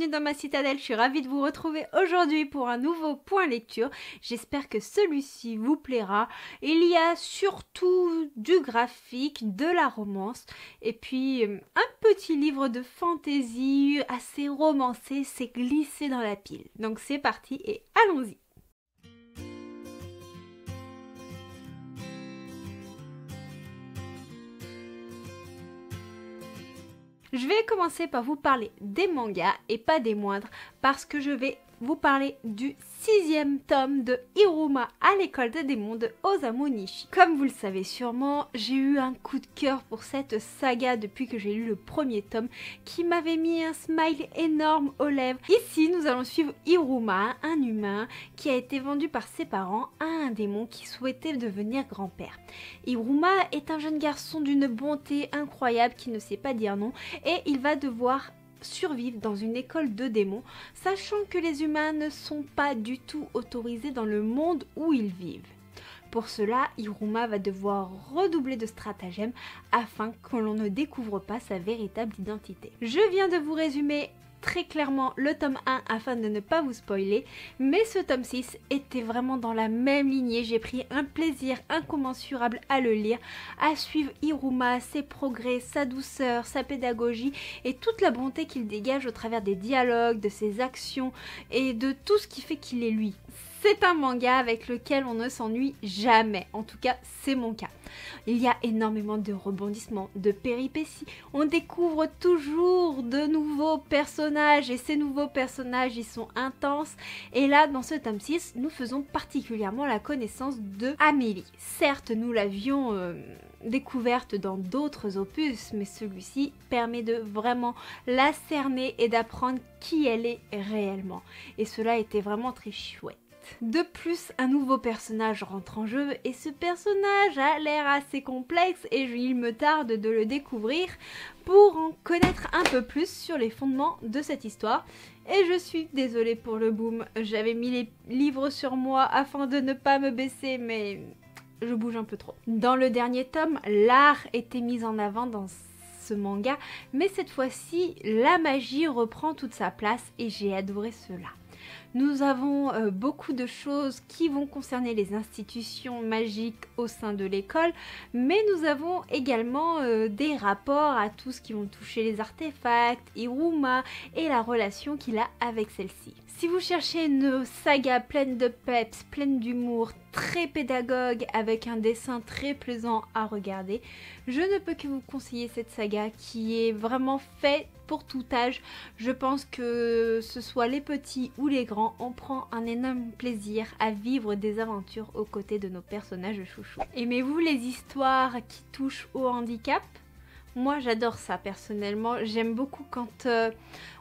bienvenue dans ma citadelle, je suis ravie de vous retrouver aujourd'hui pour un nouveau point lecture. J'espère que celui-ci vous plaira. Il y a surtout du graphique, de la romance et puis un petit livre de fantaisie assez romancé, c'est glissé dans la pile. Donc c'est parti et allons-y. Je vais commencer par vous parler des mangas et pas des moindres parce que je vais vous parler du 6e tome de Hiruma à l'école des démons de Osamu Nishi. Comme vous le savez sûrement, j'ai eu un coup de cœur pour cette saga depuis que j'ai lu le premier tome qui m'avait mis un smile énorme aux lèvres. Ici, nous allons suivre Hiruma, un humain qui a été vendu par ses parents à un démon qui souhaitait devenir grand-père. Hiruma est un jeune garçon d'une bonté incroyable qui ne sait pas dire non et il va devoir survivre dans une école de démons, sachant que les humains ne sont pas du tout autorisés dans le monde où ils vivent. Pour cela, Hiruma va devoir redoubler de stratagèmes afin que l'on ne découvre pas sa véritable identité. Je viens de vous résumer très clairement le tome 1 afin de ne pas vous spoiler, mais ce tome 6 était vraiment dans la même lignée. J'ai pris un plaisir incommensurable à le lire, à suivre Hiruma, ses progrès, sa douceur, sa pédagogie et toute la bonté qu'il dégage au travers des dialogues, de ses actions et de tout ce qui fait qu'il est lui. C'est un manga avec lequel on ne s'ennuie jamais, en tout cas c'est mon cas. Il y a énormément de rebondissements, de péripéties, on découvre toujours de nouveaux personnages et ces nouveaux personnages ils sont intenses. Et là dans ce tome 6, nous faisons particulièrement la connaissance de Amélie. Certes nous l'avions découverte dans d'autres opus, mais celui-ci permet de vraiment la cerner et d'apprendre qui elle est réellement. Et cela était vraiment très chouette. De plus, un nouveau personnage rentre en jeu et ce personnage a l'air assez complexe et il me tarde de le découvrir pour en connaître un peu plus sur les fondements de cette histoire. Et je suis désolée pour le boom, j'avais mis les livres sur moi afin de ne pas me baisser mais je bouge un peu trop. Dans le dernier tome, l'art était mis en avant dans ce manga, mais cette fois-ci, la magie reprend toute sa place et j'ai adoré cela. Nous avons beaucoup de choses qui vont concerner les institutions magiques au sein de l'école, mais nous avons également des rapports à tout ce qui vont toucher les artefacts, Hiruma et la relation qu'il a avec celle-ci. Si vous cherchez une saga pleine de peps, pleine d'humour, très pédagogue, avec un dessin très plaisant à regarder, je ne peux que vous conseiller cette saga qui est vraiment faite pour tout âge. Je pense que ce soit les petits ou les grands, on prend un énorme plaisir à vivre des aventures aux côtés de nos personnages chouchous. Aimez-vous les histoires qui touchent au handicap ? Moi j'adore ça personnellement, j'aime beaucoup quand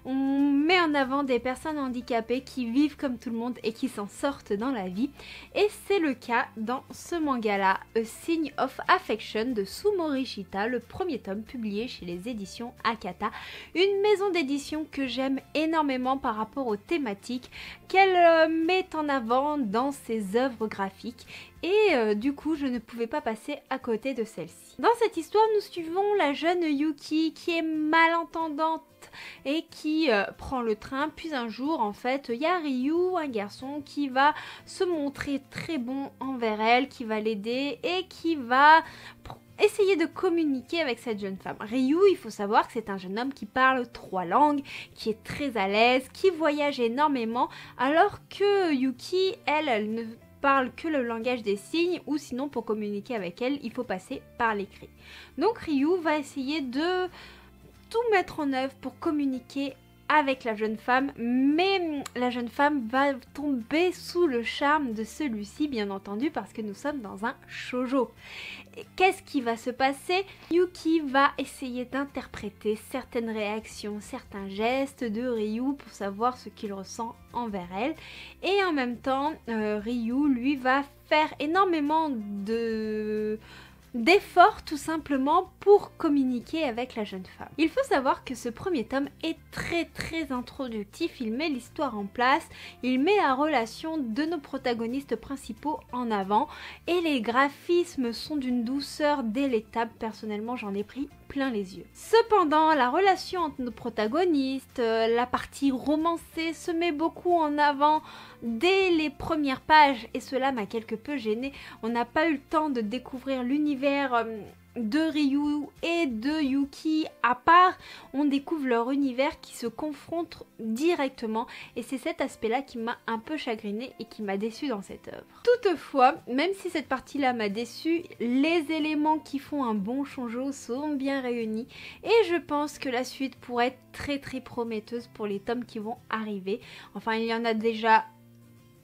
on met en avant des personnes handicapées qui vivent comme tout le monde et qui s'en sortent dans la vie. Et c'est le cas dans ce manga là, A Sign of Affection de Sumorishita, le premier tome publié chez les éditions Akata. Une maison d'édition que j'aime énormément par rapport aux thématiques qu'elle met en avant dans ses œuvres graphiques. Et du coup, je ne pouvais pas passer à côté de celle-ci. Dans cette histoire, nous suivons la jeune Yuki qui est malentendante et qui prend le train. Puis un jour, en fait, il y a Ryu, un garçon qui va se montrer très bon envers elle, qui va l'aider et qui va essayer de communiquer avec cette jeune femme. Ryu, il faut savoir que c'est un jeune homme qui parle 3 langues, qui est très à l'aise, qui voyage énormément, alors que Yuki, elle ne parle que le langage des signes ou sinon pour communiquer avec elle il faut passer par l'écrit. Donc Ryu va essayer de tout mettre en œuvre pour communiquer avec la jeune femme, mais la jeune femme va tomber sous le charme de celui-ci bien entendu parce que nous sommes dans un shoujo. Qu'est-ce qui va se passer? Yuki va essayer d'interpréter certaines réactions, certains gestes de Ryu pour savoir ce qu'il ressent envers elle. Et en même temps, Ryu, lui, va faire énormément d'efforts tout simplement pour communiquer avec la jeune femme. Il faut savoir que ce premier tome est très introductif, il met l'histoire en place, il met la relation de nos protagonistes principaux en avant et les graphismes sont d'une douceur délectable. Personnellement j'en ai pris plein les yeux. Cependant, la relation entre nos protagonistes, la partie romancée se met beaucoup en avant dès les premières pages et cela m'a quelque peu gênée. On n'a pas eu le temps de découvrir l'univers de Ryu et de Yuki à part, on découvre leur univers qui se confrontent directement et c'est cet aspect là qui m'a un peu chagrinée et qui m'a déçue dans cette œuvre. Toutefois, même si cette partie là m'a déçue, les éléments qui font un bon shoujo sont bien réunis et je pense que la suite pourrait être très prometteuse pour les tomes qui vont arriver. Enfin, il y en a déjà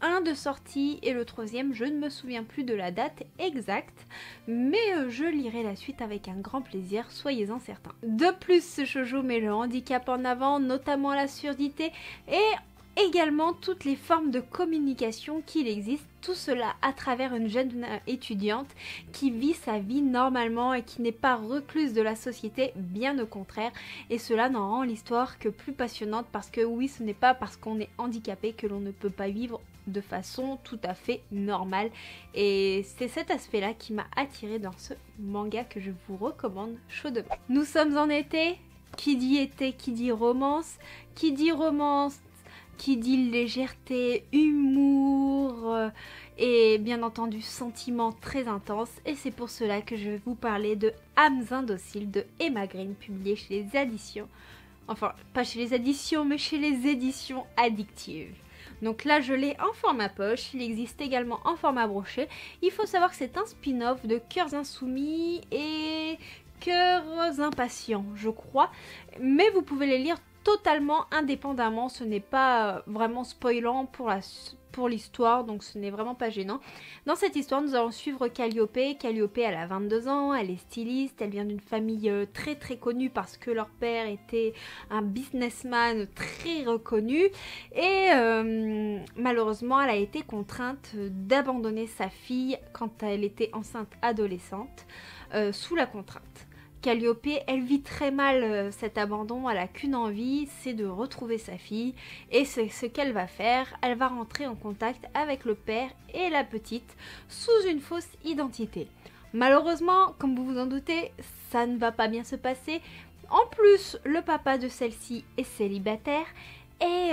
un de sortie et le troisième, je ne me souviens plus de la date exacte, mais je lirai la suite avec un grand plaisir, soyez-en certains. De plus, ce shoujo met le handicap en avant, notamment la surdité et également toutes les formes de communication qu'il existe, tout cela à travers une jeune étudiante qui vit sa vie normalement et qui n'est pas recluse de la société, bien au contraire, et cela n'en rend l'histoire que plus passionnante parce que oui, ce n'est pas parce qu'on est handicapé que l'on ne peut pas vivre de façon tout à fait normale et c'est cet aspect là qui m'a attirée dans ce manga que je vous recommande chaudement. Nous sommes en été, qui dit romance, qui dit romance, qui dit légèreté, humour et bien entendu sentiments très intenses et c'est pour cela que je vais vous parler de Âmes indociles de Emma Green publié chez les éditions, enfin pas chez les éditions mais chez les éditions addictives. Donc là je l'ai en format poche, il existe également en format broché. Il faut savoir que c'est un spin-off de Cœurs Insoumis et Cœurs Impatients je crois. Mais vous pouvez les lire totalement indépendamment, ce n'est pas vraiment spoilant pour l'histoire, donc ce n'est vraiment pas gênant. Dans cette histoire, nous allons suivre Calliope. Calliope, elle a 22 ans, elle est styliste, elle vient d'une famille très connue parce que leur père était un businessman très reconnu et malheureusement, elle a été contrainte d'abandonner sa fille quand elle était enceinte adolescente sous la contrainte. Calliope, elle vit très mal cet abandon, elle a qu'une envie, c'est de retrouver sa fille et c'est ce qu'elle va faire, elle va rentrer en contact avec le père et la petite sous une fausse identité. Malheureusement, comme vous vous en doutez, ça ne va pas bien se passer. En plus, le papa de celle-ci est célibataire et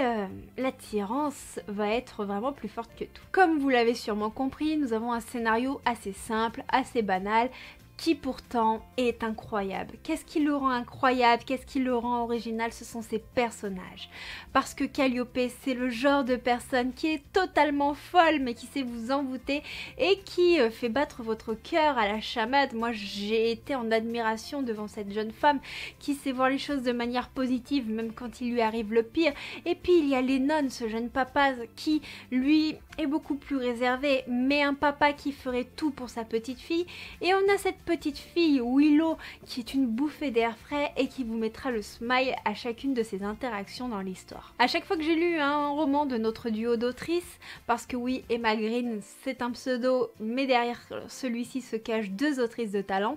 l'attirance va être vraiment plus forte que tout. Comme vous l'avez sûrement compris, nous avons un scénario assez simple, assez banal, qui pourtant est incroyable. Qu'est-ce qui le rend incroyable? Qu'est-ce qui le rend original? Ce sont ses personnages. Parce que Calliope, c'est le genre de personne qui est totalement folle, mais qui sait vous envoûter et qui fait battre votre cœur à la chamade. Moi, j'ai été en admiration devant cette jeune femme qui sait voir les choses de manière positive, même quand il lui arrive le pire. Et puis, il y a Lennon, ce jeune papa qui, lui, est beaucoup plus réservé, mais un papa qui ferait tout pour sa petite fille. Et on a cette petite fille, Willow, qui est une bouffée d'air frais et qui vous mettra le smile à chacune de ses interactions dans l'histoire. À chaque fois que j'ai lu un roman de notre duo d'autrices, parce que oui, Emma Green, c'est un pseudo, mais derrière celui-ci se cachent deux autrices de talent,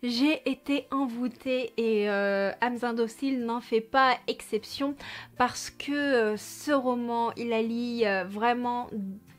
j'ai été envoûtée et Âmes indociles n'en fait pas exception parce que ce roman, il allie vraiment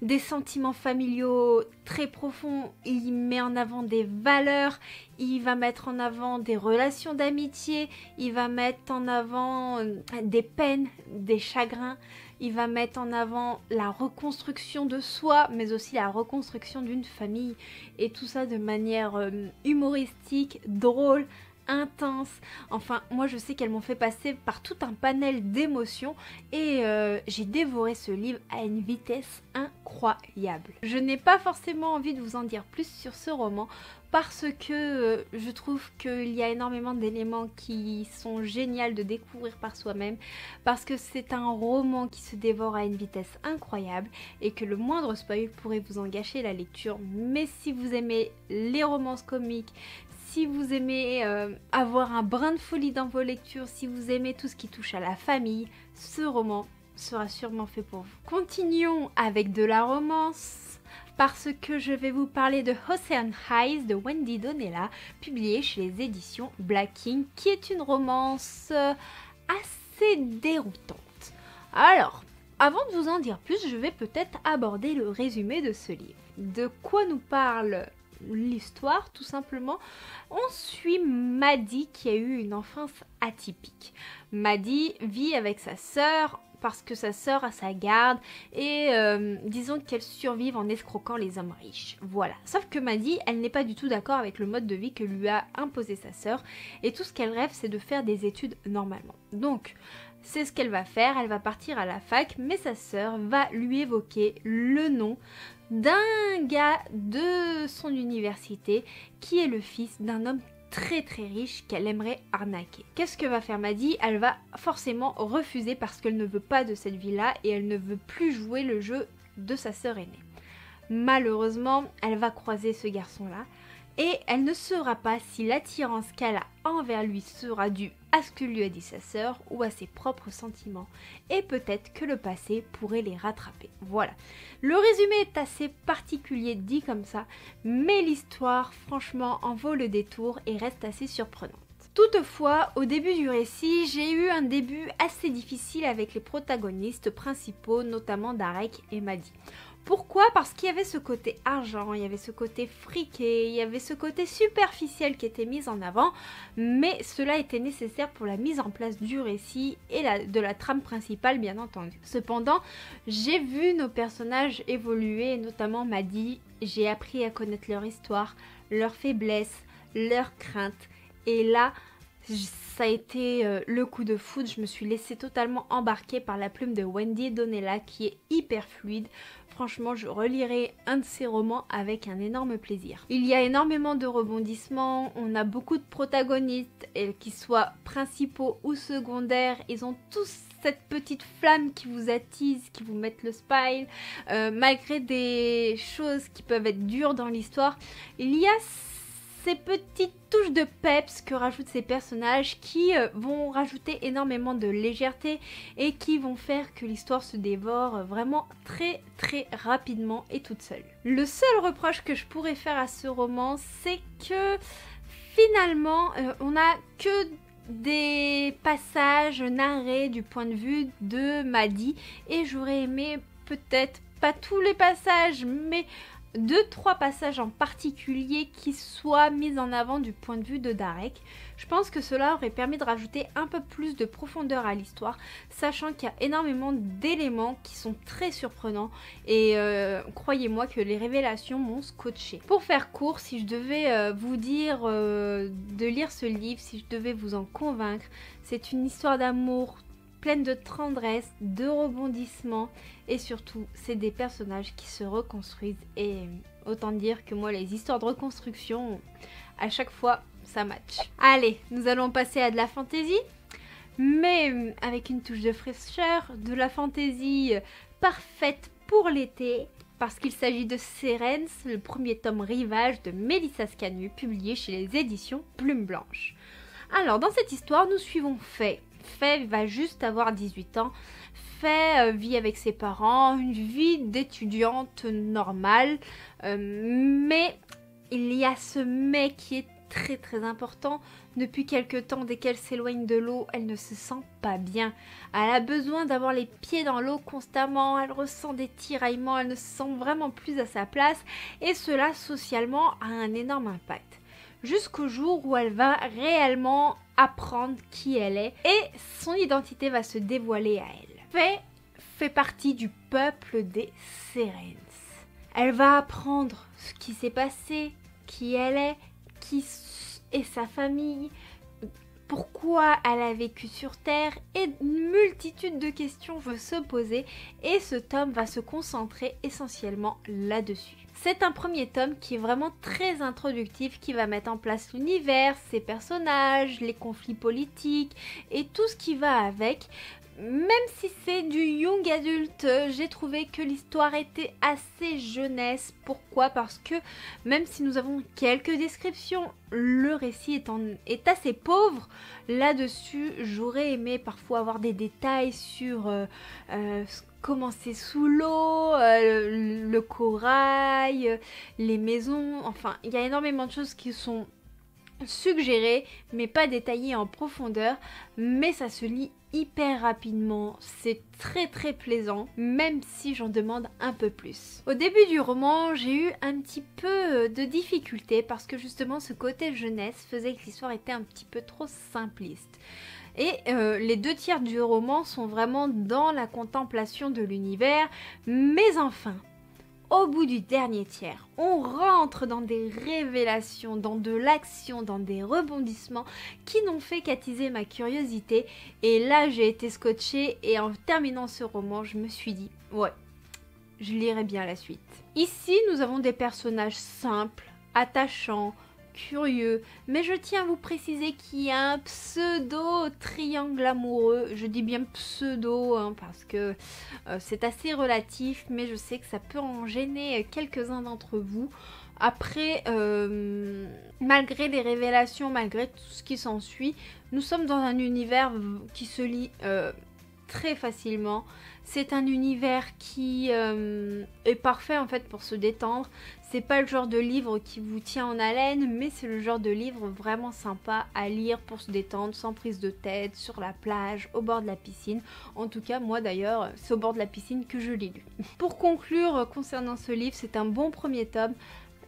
des sentiments familiaux très profonds, il met en avant des valeurs, il va mettre en avant des relations d'amitié, il va mettre en avant des peines, des chagrins, il va mettre en avant la reconstruction de soi, mais aussi la reconstruction d'une famille, et tout ça de manière humoristique, drôle, intense. Enfin, moi je sais qu'elles m'ont fait passer par tout un panel d'émotions et j'ai dévoré ce livre à une vitesse incroyable. Je n'ai pas forcément envie de vous en dire plus sur ce roman parce que je trouve qu'il y a énormément d'éléments qui sont géniaux de découvrir par soi-même, parce que c'est un roman qui se dévore à une vitesse incroyable et que le moindre spoil pourrait vous en gâcher la lecture. Mais si vous aimez les romances comiques, si vous aimez avoir un brin de folie dans vos lectures, si vous aimez tout ce qui touche à la famille, ce roman sera sûrement fait pour vous. Continuons avec de la romance, parce que je vais vous parler de Ocean Eyes de Wendy Donella, publiée chez les éditions Black King, qui est une romance assez déroutante. Alors, avant de vous en dire plus, je vais peut-être aborder le résumé de ce livre. De quoi nous parle l'histoire tout simplement. On suit Maddie qui a eu une enfance atypique. Maddie vit avec sa sœur parce que sa sœur a sa garde et disons qu'elle survive en escroquant les hommes riches. Voilà. Sauf que Maddie, elle n'est pas du tout d'accord avec le mode de vie que lui a imposé sa sœur et tout ce qu'elle rêve, c'est de faire des études normalement. Donc, c'est ce qu'elle va faire, elle va partir à la fac, mais sa sœur va lui évoquer le nom d'un gars de son université qui est le fils d'un homme très riche qu'elle aimerait arnaquer. Qu'est-ce que va faire Maddie? Elle va forcément refuser parce qu'elle ne veut pas de cette vie-là et elle ne veut plus jouer le jeu de sa sœur aînée. Malheureusement, elle va croiser ce garçon-là et elle ne saura pas si l'attirance qu'elle a envers lui sera due à ce que lui a dit sa sœur ou à ses propres sentiments. Et peut-être que le passé pourrait les rattraper. Voilà. Le résumé est assez particulier dit comme ça, mais l'histoire franchement en vaut le détour et reste assez surprenante. Toutefois, au début du récit, j'ai eu un début assez difficile avec les protagonistes principaux, notamment Darek et Maddie. Pourquoi? Parce qu'il y avait ce côté argent, il y avait ce côté friqué, il y avait ce côté superficiel qui était mis en avant, mais cela était nécessaire pour la mise en place du récit et de la trame principale bien entendu. Cependant, j'ai vu nos personnages évoluer, notamment Maddie, j'ai appris à connaître leur histoire, leurs faiblesses, leurs craintes, et là, ça a été le coup de foudre, je me suis laissée totalement embarquer par la plume de Wendy Donella qui est hyper fluide. Franchement, je relirai un de ses romans avec un énorme plaisir. Il y a énormément de rebondissements, on a beaucoup de protagonistes, qu'ils soient principaux ou secondaires, ils ont tous cette petite flamme qui vous attise, qui vous met le smile, malgré des choses qui peuvent être dures dans l'histoire. Il y a ces petites touches de peps que rajoutent ces personnages qui vont rajouter énormément de légèreté et qui vont faire que l'histoire se dévore vraiment très rapidement et toute seule. Le seul reproche que je pourrais faire à ce roman, c'est que finalement on n'a que des passages narrés du point de vue de Maddie et j'aurais aimé peut-être pas tous les passages mais 2-3 passages en particulier qui soient mis en avant du point de vue de Darek. Je pense que cela aurait permis de rajouter un peu plus de profondeur à l'histoire, sachant qu'il y a énormément d'éléments qui sont très surprenants et croyez-moi que les révélations m'ont scotché. Pour faire court, si je devais vous dire de lire ce livre, si je devais vous en convaincre, c'est une histoire d'amour pleine de tendresse, de rebondissements et surtout c'est des personnages qui se reconstruisent et autant dire que moi les histoires de reconstruction à chaque fois ça match. Allez, nous allons passer à de la fantaisie mais avec une touche de fraîcheur, de la fantaisie parfaite pour l'été parce qu'il s'agit de Sérens, le premier tome Rivage de Mélissa Scanu publié chez les éditions Plume Blanche. Alors dans cette histoire nous suivons Faye. Faye va juste avoir 18 ans. Faye vit avec ses parents, une vie d'étudiante normale. Mais il y a ce mais qui est très important. Depuis quelque temps, dès qu'elle s'éloigne de l'eau, elle ne se sent pas bien. Elle a besoin d'avoir les pieds dans l'eau constamment. Elle ressent des tiraillements. Elle ne se sent vraiment plus à sa place. Et cela, socialement, a un énorme impact. Jusqu'au jour où elle va réellement apprendre qui elle est et son identité va se dévoiler à elle. Faye fait partie du peuple des Sérens. Elle va apprendre ce qui s'est passé, qui elle est, qui est sa famille, pourquoi elle a vécu sur Terre et une multitude de questions vont se poser et ce tome va se concentrer essentiellement là-dessus. C'est un premier tome qui est vraiment très introductif, qui va mettre en place l'univers, ses personnages, les conflits politiques et tout ce qui va avec. Même si c'est du young adulte, j'ai trouvé que l'histoire était assez jeunesse. Pourquoi? Parce que même si nous avons quelques descriptions, le récit est assez pauvre. Là-dessus, j'aurais aimé parfois avoir des détails sur comment c'est sous l'eau, le corail, les maisons. Enfin, il y a énormément de choses qui sont suggérées, mais pas détaillées en profondeur. Mais ça se lit hyper rapidement, c'est très plaisant, même si j'en demande un peu plus. Au début du roman, j'ai eu un petit peu de difficulté parce que justement ce côté jeunesse faisait que l'histoire était un petit peu trop simpliste. Et les 2/3 du roman sont vraiment dans la contemplation de l'univers, mais enfin, au bout du dernier tiers, on rentre dans des révélations, dans de l'action, dans des rebondissements qui n'ont fait qu'attiser ma curiosité. Et là, j'ai été scotchée et en terminant ce roman, je me suis dit, ouais, je lirai bien la suite. Ici, nous avons des personnages simples, attachants, curieux, mais je tiens à vous préciser qu'il y a un pseudo triangle amoureux. Je dis bien pseudo parce que c'est assez relatif, mais je sais que ça peut en gêner quelques-uns d'entre vous. Après, malgré les révélations, malgré tout ce qui s'ensuit, nous sommes dans un univers qui se lit très facilement. C'est un univers qui est parfait en fait pour se détendre. C'est pas le genre de livre qui vous tient en haleine, mais c'est le genre de livre vraiment sympa à lire pour se détendre, sans prise de tête, sur la plage, au bord de la piscine. En tout cas, moi d'ailleurs, c'est au bord de la piscine que je l'ai lu. Pour conclure, concernant ce livre, c'est un bon premier tome.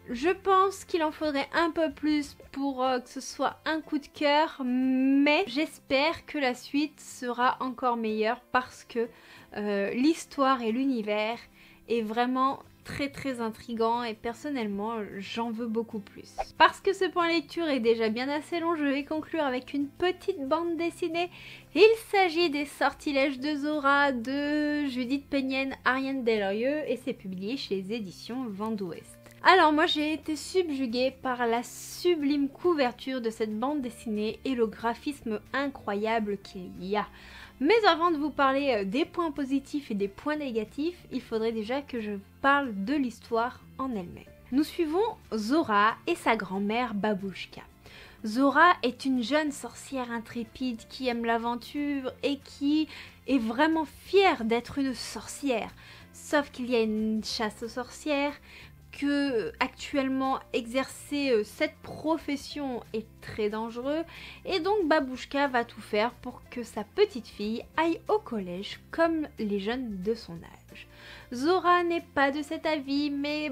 Je pense qu'il en faudrait un peu plus pour que ce soit un coup de cœur, mais j'espère que la suite sera encore meilleure parce que l'histoire et l'univers est vraiment très intriguant et personnellement j'en veux beaucoup plus. Parce que ce point lecture est déjà bien assez long, je vais conclure avec une petite bande dessinée. Il s'agit des Sortilèges de Zora de Judith Peñen, Ariane Delrieux et c'est publié chez les éditions Vent d'Ouest. Alors moi j'ai été subjuguée par la sublime couverture de cette bande dessinée et le graphisme incroyable qu'il y a. Mais avant de vous parler des points positifs et des points négatifs, il faudrait déjà que je parle de l'histoire en elle-même. Nous suivons Zora et sa grand-mère Babouchka. Zora est une jeune sorcière intrépide qui aime l'aventure et qui est vraiment fière d'être une sorcière. Sauf qu'il y a une chasse aux sorcières, que actuellement exercer cette profession est très dangereux et donc Babouchka va tout faire pour que sa petite fille aille au collège comme les jeunes de son âge. Zora n'est pas de cet avis, mais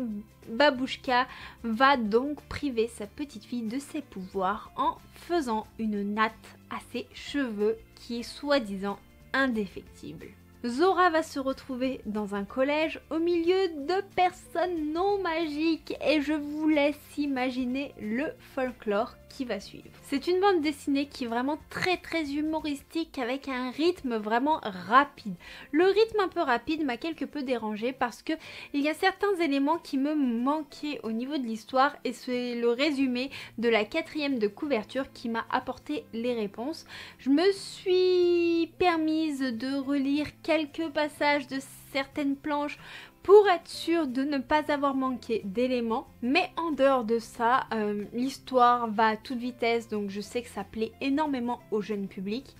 Babouchka va donc priver sa petite fille de ses pouvoirs en faisant une natte à ses cheveux qui est soi-disant indéfectible. Zora va se retrouver dans un collège au milieu de personnes non magiques et je vous laisse imaginer le folklore qui va suivre. C'est une bande dessinée qui est vraiment très humoristique avec un rythme vraiment rapide. Le rythme un peu rapide m'a quelque peu dérangée parce que il y a certains éléments qui me manquaient au niveau de l'histoire et c'est le résumé de la 4e de couverture qui m'a apporté les réponses. Je me suis permise de relire quelques passages de certaines planches pour être sûre de ne pas avoir manqué d'éléments, mais en dehors de ça, l'histoire va à toute vitesse, donc je sais que ça plaît énormément au jeune public.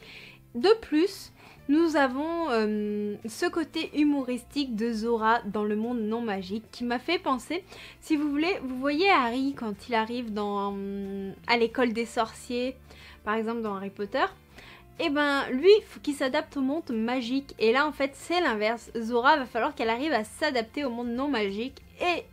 De plus, nous avons ce côté humoristique de Zora dans le monde non magique qui m'a fait penser, si vous voulez, vous voyez Harry quand il arrive à l'école des sorciers, par exemple dans Harry Potter. Et ben lui, il faut qu'il s'adapte au monde magique. Et là en fait c'est l'inverse. Zora va falloir qu'elle arrive à s'adapter au monde non magique. Et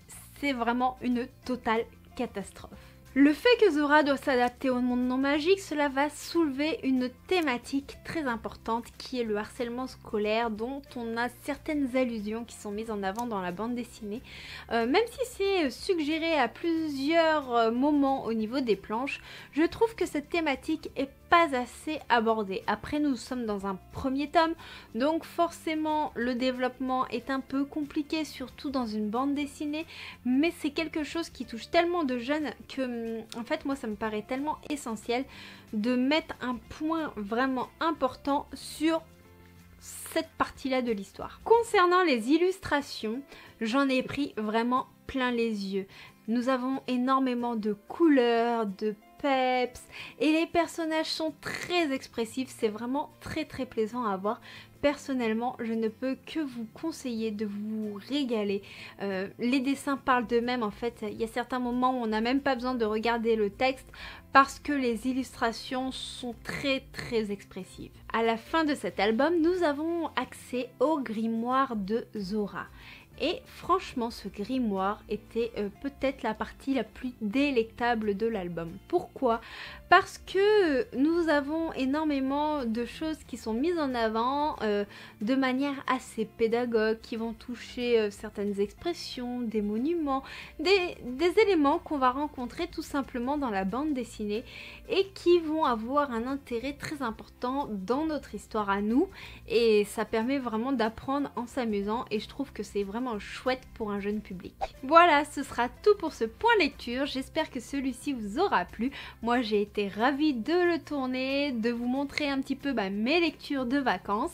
c'est vraiment une totale catastrophe. Le fait que Zora doit s'adapter au monde non magique, cela va soulever une thématique très importante qui est le harcèlement scolaire dont on a certaines allusions qui sont mises en avant dans la bande dessinée. Même si c'est suggéré à plusieurs moments au niveau des planches, je trouve que cette thématique est pas assez abordée. Après nous sommes dans un premier tome, donc forcément le développement est un peu compliqué, surtout dans une bande dessinée, mais c'est quelque chose qui touche tellement de jeunes que en fait moi ça me paraît tellement essentiel de mettre un point vraiment important sur cette partie-là de l'histoire. Concernant les illustrations, j'en ai pris vraiment plein les yeux. Nous avons énormément de couleurs, de peps et les personnages sont très expressifs, c'est vraiment très plaisant à voir. Personnellement, je ne peux que vous conseiller de vous régaler. Les dessins parlent d'eux-mêmes en fait, il y a certains moments où on n'a même pas besoin de regarder le texte parce que les illustrations sont très expressives. À la fin de cet album, nous avons accès au grimoire de Zora. Et franchement, ce grimoire était peut-être la partie la plus délectable de l'album. Pourquoi? Parce que nous avons énormément de choses qui sont mises en avant de manière assez pédagogue, qui vont toucher certaines expressions, des monuments, des éléments qu'on va rencontrer tout simplement dans la bande dessinée et qui vont avoir un intérêt très important dans notre histoire à nous. Et ça permet vraiment d'apprendre en s'amusant et je trouve que c'est vraiment chouette pour un jeune public. Voilà, ce sera tout pour ce point lecture. J'espère que celui-ci vous aura plu. Moi, j'ai été ravie de le tourner, de vous montrer un petit peu mes lectures de vacances.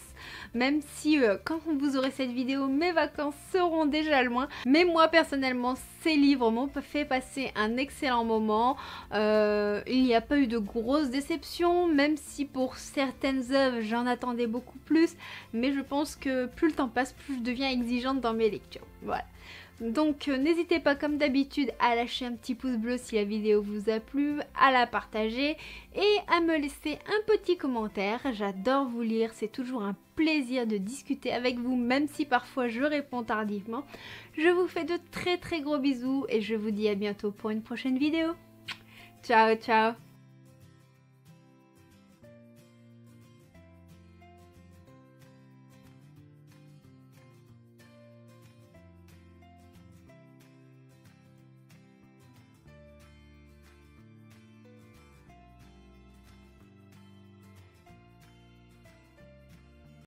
Même si quand vous aurez cette vidéo, mes vacances seront déjà loin. Mais moi, personnellement, ces livres m'ont fait passer un excellent moment. Il n'y a pas eu de grosses déceptions, même si pour certaines œuvres, j'en attendais beaucoup plus. Mais je pense que plus le temps passe, plus je deviens exigeante dans mes lectures. Voilà. Donc n'hésitez pas comme d'habitude à lâcher un petit pouce bleu si la vidéo vous a plu, à la partager et à me laisser un petit commentaire. J'adore vous lire, c'est toujours un plaisir de discuter avec vous, même si parfois je réponds tardivement. Je vous fais de très gros bisous et je vous dis à bientôt pour une prochaine vidéo. Ciao ciao.